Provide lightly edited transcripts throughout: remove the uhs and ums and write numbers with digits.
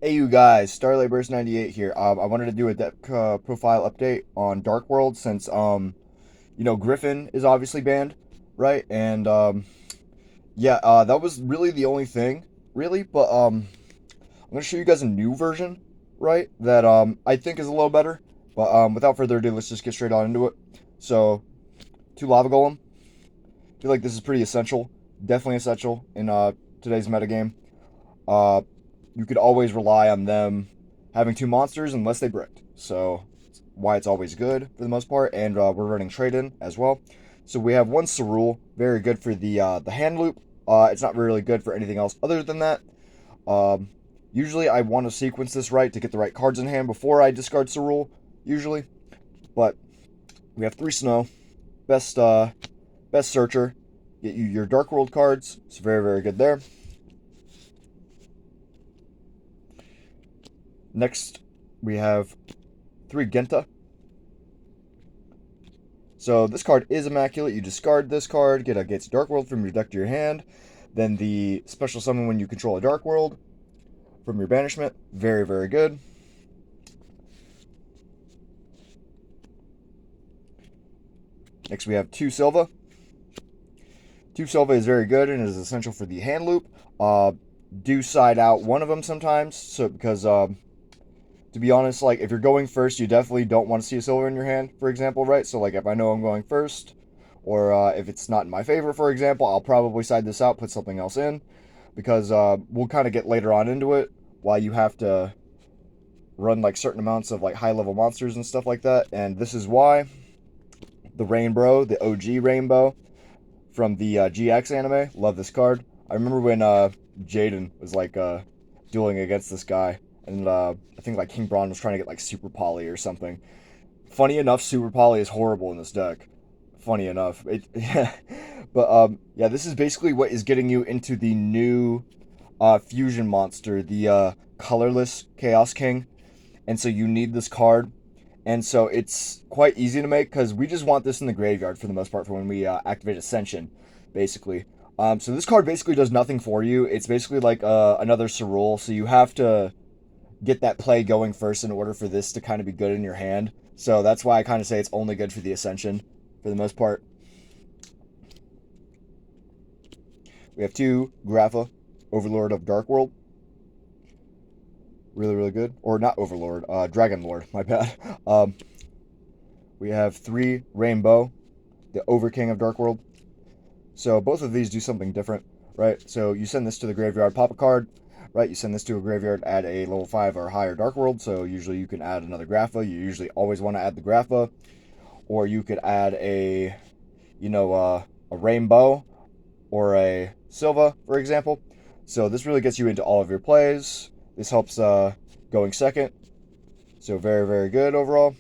Hey you guys, Starlight Burst 98 here. I wanted to do a deck profile update on Darkworld since Griffin is obviously banned, right? And that was really the only thing, really. But I'm gonna show you guys a new version, right? That I think is a little better. But without further ado, let's just get straight on into it. So, two Lava Golem. I feel like this is pretty essential, definitely essential in today's metagame. Uh, you could always rely on them having two monsters unless they bricked. So why it's always good for the most part. And we're running trade in as well. So we have one Cerule, very good for the hand loop. It's not really good for anything else other than that. Um, Usually I want to sequence this right to get the right cards in hand before I discard Cerule, usually. But we have three Snow, best best searcher. Get you your Dark World cards. It's very, very good there. Next, we have three Genta. So this card is immaculate. You discard this card, get a Gates of Dark World from your deck to your hand. Then the special summon when you control a Dark World from your banishment. Very, very good. Next we have two Silva. Two Silva is very good and is essential for the hand loop. Do side out one of them sometimes, so because to be honest, like if you're going first, you definitely don't want to see a Silva in your hand, for example, right? So like if I know I'm going first, or if it's not in my favor, for example, I'll probably side this out, put something else in, because we'll kind of get later on into it, while you have to run like certain amounts of like high level monsters and stuff like that. And this is why the Rainbow, the OG Rainbow from the GX anime, love this card. I remember when Jaden was like dueling against this guy, and I think like King Braun was trying to get like Super Poly or something. Funny enough, Super Poly is horrible in this deck. Funny enough, yeah. But yeah, this is basically what is getting you into the new fusion monster, the colorless Chaos King, and so you need this card. And so it's quite easy to make because we just want this in the graveyard for the most part for when we activate Ascension, basically. So this card basically does nothing for you. It's basically like another Cerule, so you have to get that play going first in order for this to kind of be good in your hand. So that's why I kind of say it's only good for the Ascension for the most part. We have two Grapha, Overlord of Darkworld. Really, really good. Or not Overlord, Dragon Lord, my bad. We have three Rainbow, the Overking of Darkworld. So both of these do something different, right? So you send this to the graveyard, pop a card, right? You send this to a graveyard, add a level 5 or higher Dark World. So usually you can add another Grapha. You usually always want to add the Grapha. Or you could add a Rainbow or a Silva, for example. So this really gets you into all of your plays. This helps going second. So very, very good overall.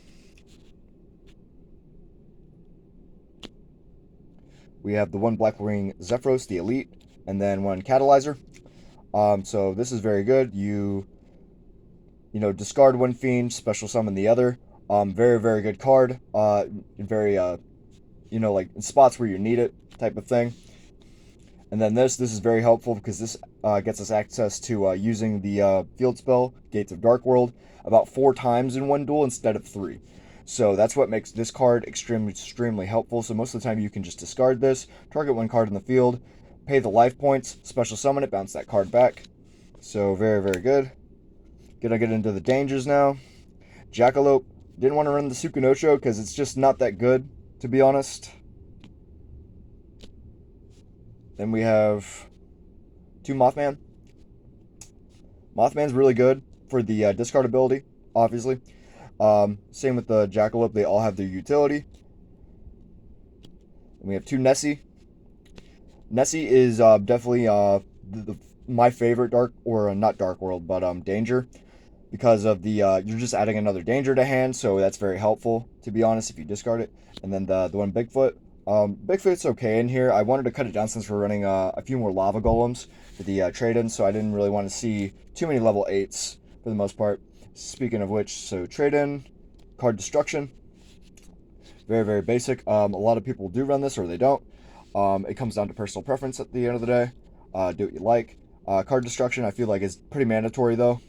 We have the one Blackwing Zephyros, the Elite, and then one Catalyzer. So this is very good. Discard one Fiend, special summon the other. Very, very good card. Very, like in spots where you need it type of thing. And then this is very helpful because this gets us access to using the field spell, Gates of Darkworld, about 4 times in one duel instead of 3. So that's what makes this card extremely, extremely helpful. So most of the time you can just discard this, target one card in the field, pay the life points, special summon it, bounce that card back. So very, very good. Gonna get into the dangers now. Jackalope. Didn't want to run the Sukunocho because it's just not that good, to be honest. Then we have two Mothman. Mothman's really good for the discard ability, obviously. Same with the Jackalope, they all have their utility. And we have two Nessie. Nessie is definitely my favorite not Dark World, but Danger, because of the you're just adding another Danger to hand, so that's very helpful, to be honest, if you discard it. And then the one Bigfoot. Bigfoot's okay in here. I wanted to cut it down since we're running a few more Lava Golems for the trade-in, so I didn't really want to see too many level 8s for the most part. Speaking of which, so trade-in, card destruction. Very, very basic. A lot of people do run this or they don't. It comes down to personal preference at the end of the day. Do what you like. Card destruction, I feel like, is pretty mandatory, though.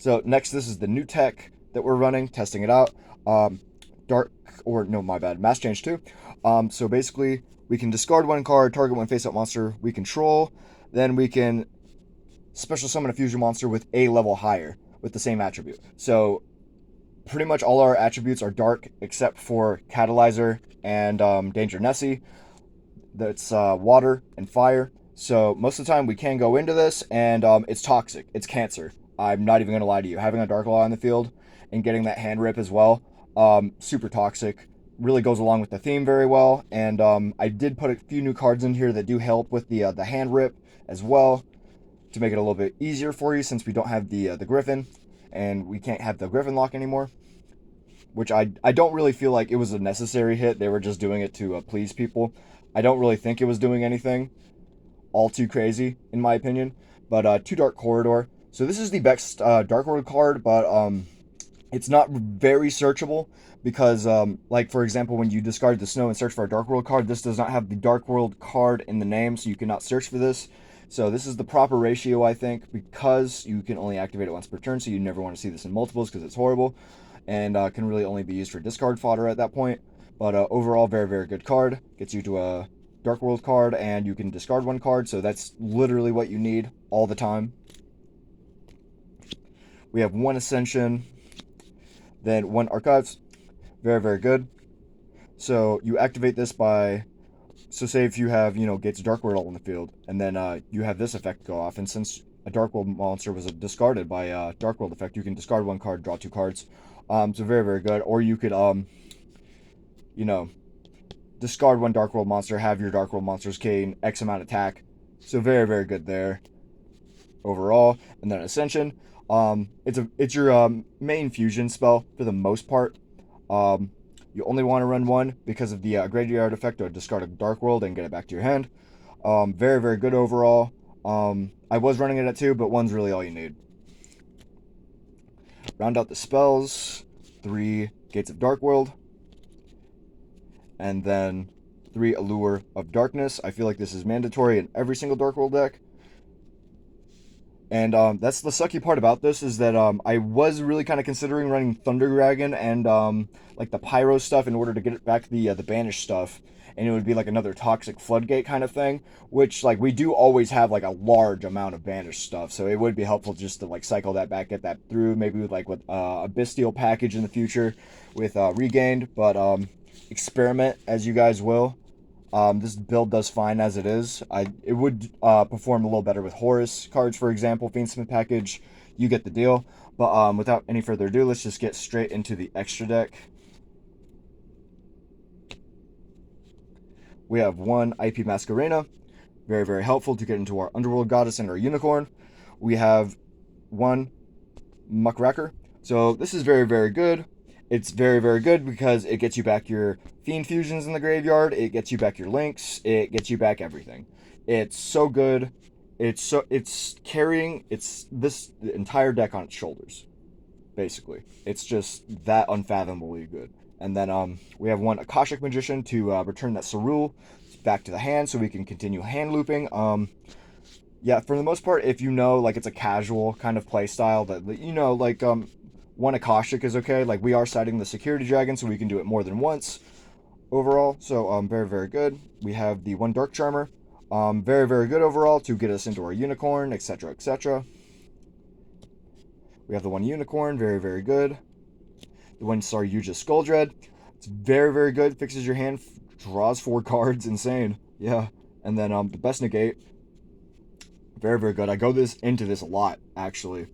So next, this is the new tech that we're running, testing it out. Um, Mass Change 2. So basically, we can discard one card, target one face-up monster we control. Then we can special summon a fusion monster with a level higher with the same attribute. So pretty much all our attributes are dark except for Catalyzer and Danger Nessie. That's water and fire. So most of the time we can go into this, and it's toxic. It's cancer. I'm not even gonna lie to you. Having a Dark Law in the field and getting that hand rip as well, super toxic. Really goes along with the theme very well. And I did put a few new cards in here that do help with the hand rip as well to make it a little bit easier for you, since we don't have the Griffin and we can't have the Griffin lock anymore. Which I don't really feel like it was a necessary hit. They were just doing it to please people. I don't really think it was doing anything all too crazy, in my opinion. But 2 Dark Corridor. So this is the best Darkworld card, but it's not very searchable because, like, for example, when you discard the snow and search for a Darkworld card, this does not have the Darkworld card in the name, so you cannot search for this. So this is the proper ratio, I think, because you can only activate it once per turn, so you never want to see this in multiples because it's horrible, and can really only be used for discard fodder at that point. But overall, very, very good card. Gets you to a Darkworld card, and you can discard one card, so that's literally what you need all the time. We have 1 Ascension, then 1 Archives. Very, very good. So you activate this by... So say if you have, Gates of Darkworld all in the field, and then you have this effect go off, and since a Darkworld monster was discarded by a Darkworld effect, you can discard 1 card, draw 2 cards. So very, very good. Or you could, discard 1 Darkworld monster, have your Darkworld monsters gain X amount attack. So very, very good there overall. And then Ascension. It's your main fusion spell for the most part. You only want to run 1 because of the graveyard effect, or discard a Darkworld and get it back to your hand. Very, very good overall. I was running it at 2, but 1's really all you need. Round out the spells. 3 Gates of Darkworld. And then 3 Allure of Darkness. I feel like this is mandatory in every single Darkworld deck. And that's the sucky part about this, is that I was really kind of considering running Thunder Dragon and like the Pyro stuff in order to get it back the Banish stuff. And it would be like another Toxic Floodgate kind of thing, which, like, we do always have like a large amount of Banish stuff, so it would be helpful just to like cycle that back, get that through, maybe with like a Bestial package in the future with Regained, but experiment as you guys will. This build does fine as it is. It would perform a little better with Horus cards, for example. Fiendsmith package, you get the deal. But without any further ado, let's just get straight into the extra deck. We have 1 IP Masquerena. Very, very helpful to get into our Underworld Goddess and our Unicorn. We have 1 Muckracker. So this is very, very good. It's very, very good because it gets you back your Fiend Fusions in the graveyard. It gets you back your Links. It gets you back everything. It's so good. It's carrying this entire deck on its shoulders, basically. It's just that unfathomably good. And then we have 1 Akashic Magician to return that Cerule back to the hand so we can continue hand looping. Yeah, for the most part, if like, it's a casual kind of play style that, like, 1 Akashic is okay. Like, we are citing the Security Dragon, so we can do it more than once overall. So, very, very good. We have the 1 Dark Charmer. Very, very good overall to get us into our Unicorn, etc., etc. We have the 1 Unicorn. Very, very good. The 1 Saryuja Skulldread. It's very, very good. Fixes your hand. Draws 4 cards. Insane. Yeah. And then the Best Negate. Very, very good. I go into this a lot, actually.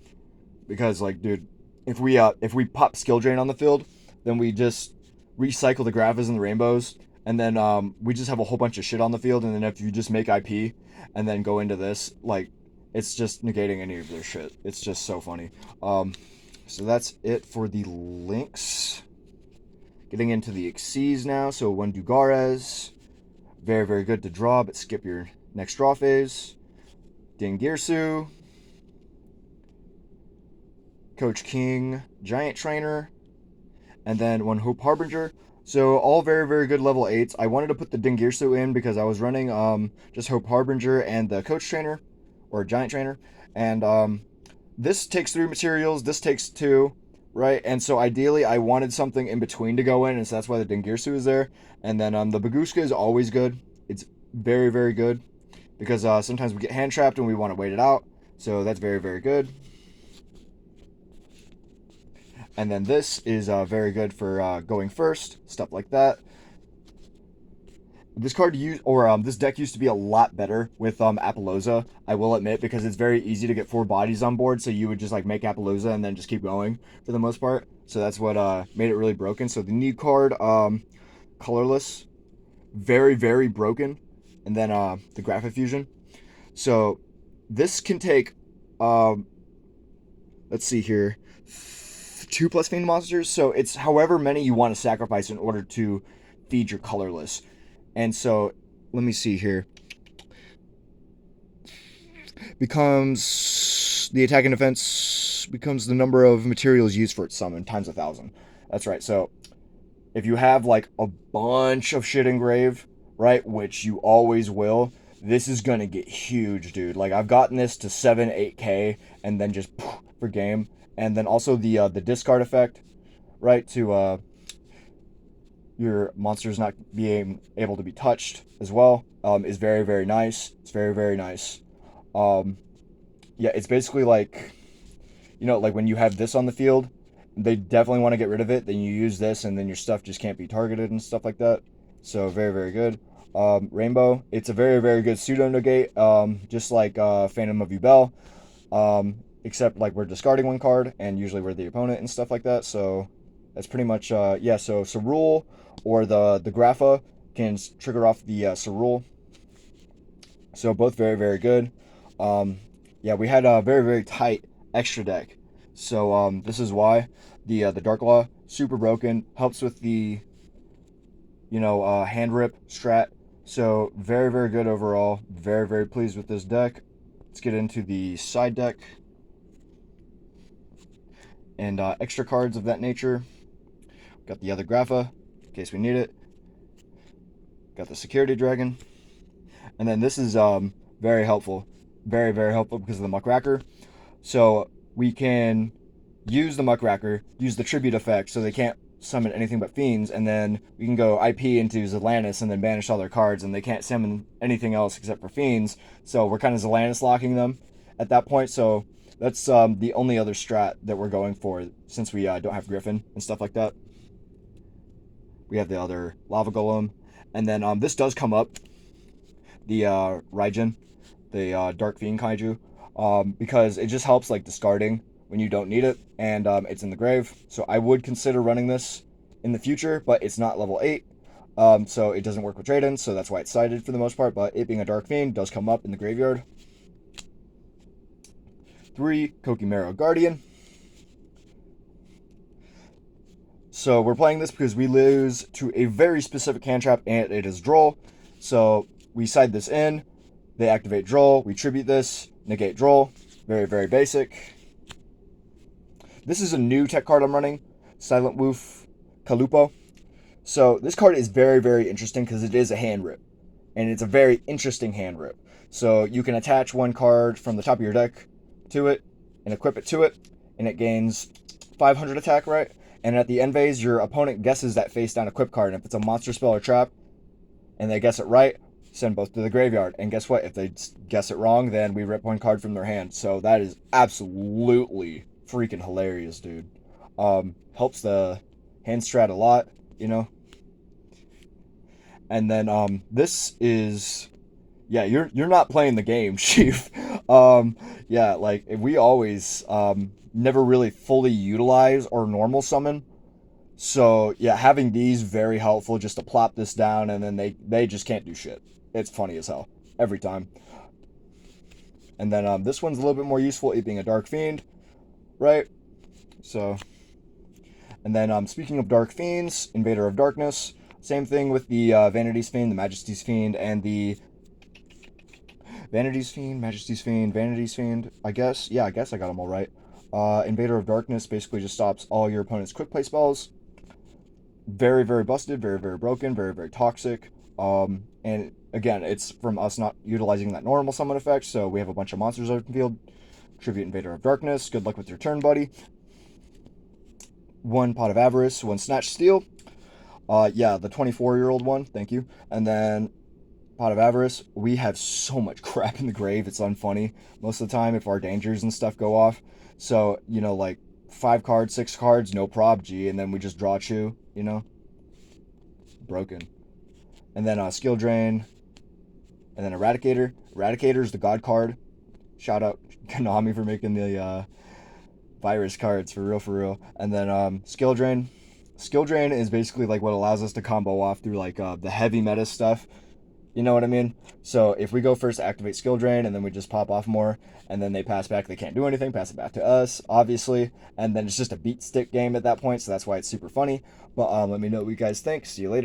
Because, like, dude, if we pop Skill Drain on the field, then we just recycle the Graphas and the Rainbows, and then we just have a whole bunch of shit on the field, and then if you just make IP and then go into this, like, it's just negating any of their shit. It's just so funny. So that's it for the links. Getting into the Xyz now. So 1 Dugares. Very, very good to draw, but skip your next draw phase. Dingirsu. Coach King, Giant Trainer, and then 1 Hope Harbinger. So all very, very good level 8s. I wanted to put the Dingirsu in because I was running just Hope Harbinger and the Coach Trainer, or Giant Trainer, and this takes 3 materials, this takes 2, right? And so ideally, I wanted something in between to go in, and so that's why the Dingirsu is there. And then the Bagushka is always good. It's very, very good because sometimes we get hand trapped and we want to wait it out. So that's very, very good. And then this is very good for going first, stuff like that. This card used or this deck used to be a lot better with Apollousa, I will admit, because it's very easy to get 4 bodies on board. So you would just like make Apollousa and then just keep going for the most part. So that's what made it really broken. So the need card, colorless, very, very broken, and then the Graphic Fusion. So this can take, let's see here, 2+ Fiend monsters. So it's however many you want to sacrifice in order to feed your colorless. And so, let me see here. Becomes the attack and defense becomes the number of materials used for its summon times 1,000. That's right. So, if you have like a bunch of shit engraved, right, which you always will, this is gonna get huge, dude. Like I've gotten this to 7, 8K, and then just for game, and then also the discard effect, right, to your monsters not being able to be touched as well, is very, very nice. It's very, very nice. Yeah, it's basically like, like when you have this on the field, they definitely want to get rid of it. Then you use this, and then your stuff just can't be targeted and stuff like that. So very, very good. Rainbow, it's a very, very good pseudo negate, just like Phantom of Ubel, except like we're discarding 1 card, and usually we're the opponent and stuff like that. So that's pretty much yeah. So Cerule or the Grapha can trigger off the Cerule. So both very, very good. Yeah, we had a very, very tight extra deck. So this is why the Dark Law, super broken, helps with the hand rip strat. So very, very good overall. Very, very pleased with this deck. Let's get into the side deck and extra cards of that nature. Got the other Grapha in case we need it. Got the Security Dragon. And then this is very helpful. Very, very helpful because of the Muckracker. So we can use the Muckracker, use the Tribute effect so they can't summon anything but fiends, and then we can go IP into Zelanis and then banish all their cards, and they can't summon anything else except for fiends. So we're kind of Zelanis locking them at that point. So that's the only other strat that we're going for since we don't have Griffin and stuff like that. We have the other Lava Golem, and then this does come up, the Raijin, the Dark Fiend Kaiju, because it just helps like discarding when you don't need it, and it's in the grave. So I would consider running this in the future, but it's not level 8, so it doesn't work with trade-ins, so that's why it's sided for the most part, but it being a Dark Fiend does come up in the graveyard. 3, Kokimero Guardian. So we're playing this because we lose to a very specific hand trap, and it is Droll. So we side this in, they activate Droll, we tribute this, negate Droll. Very, very basic. This is a new tech card I'm running, Silent Woof Kalupo. So this card is very, very interesting because it is a hand rip, and it's a very interesting hand rip. So you can attach 1 card from the top of your deck to it and equip it to it, and it gains 500 attack, right? And at the end phase, your opponent guesses that face down equip card, and if it's a monster, spell, or trap, and they guess it right, send both to the graveyard. And guess what? If they guess it wrong, then we rip 1 card from their hand. So that is absolutely freaking hilarious, dude. Helps the hand strat a lot, And then this is, yeah, you're not playing the game, Chief. Yeah, like we always never really fully utilize our normal summon. So yeah, having these very helpful just to plop this down, and then they just can't do shit. It's funny as hell every time. And then this one's a little bit more useful, it being a Dark Fiend, right? So, and then speaking of Dark Fiends, Invader of Darkness, same thing with the Vanity's Fiend, the Majesty's Fiend, and the Vanity's Fiend, Majesty's Fiend, Vanity's Fiend, I guess. Yeah, I guess I got them all right. Invader of Darkness basically just stops all your opponent's quick play spells. Very, very busted, very, very broken, very, very toxic. And again, it's from us not utilizing that normal summon effect, so we have a bunch of monsters out in the field. Tribute Invader of Darkness. Good luck with your turn, buddy. 1 Pot of Avarice. 1 Snatch Steel. Yeah, the 24-year-old one. Thank you. And then Pot of Avarice. We have so much crap in the grave. It's unfunny most of the time if our dangers and stuff go off. So, you know, like 5 cards, 6 cards, no prob G, and then we just draw Chew, you know? Broken. And then Skill Drain. And then Eradicator. Eradicator is the God card. Shout out Konami for making the virus cards, for real. And then Skill Drain. Skill Drain is basically like what allows us to combo off through like the heavy meta stuff. You know what I mean? So if we go first, activate Skill Drain, and then we just pop off more, and then they pass back, they can't do anything, pass it back to us, obviously, and then it's just a beat stick game at that point, so that's why it's super funny. But let me know what you guys think. See you later.